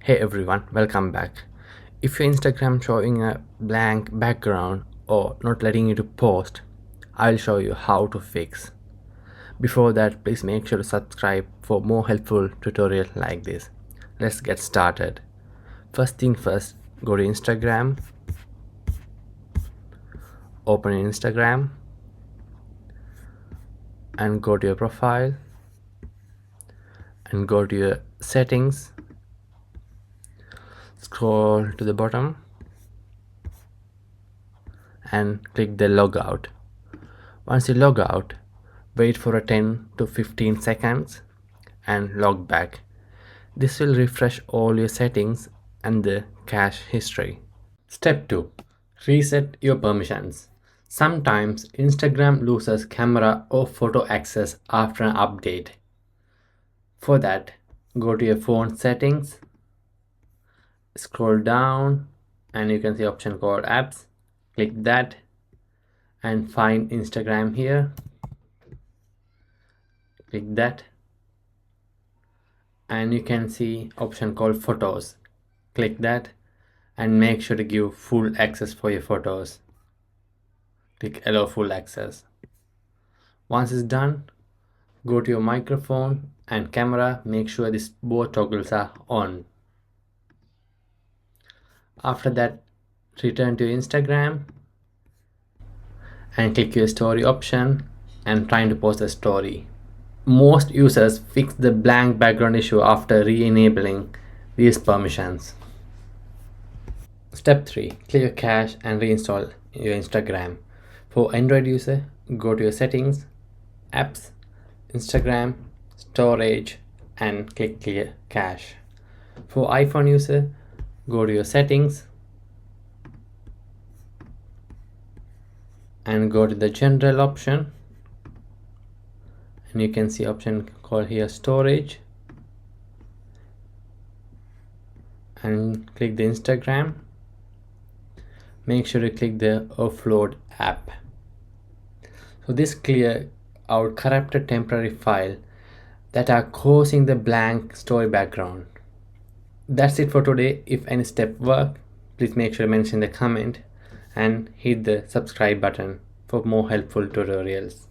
Hey everyone, welcome back. If your Instagram showing a blank background or not letting you to post, I'll show you how to fix. Before that, please make sure to subscribe for more helpful tutorials like this. Let's get started. First thing first, go to Instagram, open Instagram and go to your profile and go to your settings. Scroll to the bottom and click the logout. Once you log out, wait for a 10 to 15 seconds and log back. This will refresh all your settings and the cache history. Step 2. Reset your permissions. Sometimes Instagram loses camera or photo access after an update. For that, go to your phone settings, scroll down and you can see option called apps. Click that and find Instagram here. Click that and you can see option called photos. Click that and make sure to give full access for your photos. Click allow full access. Once it's done, go to your microphone and camera. Make sure these both toggles are on. After that, return to Instagram and click your story option and trying to post a story. Most users fix the blank background issue after re-enabling these permissions. Step 3. Clear your cache and reinstall your Instagram. For Android user, go to your settings, apps, Instagram, storage and click clear cache. For iPhone user, go to your settings and go to the general option and you can see option called here storage and click the Instagram. Make sure to click the offload app. So this clear out corrupted temporary file that are causing the blank story background. That's it for today. If any step work, please make sure to mention in the comment and hit the subscribe button for more helpful tutorials.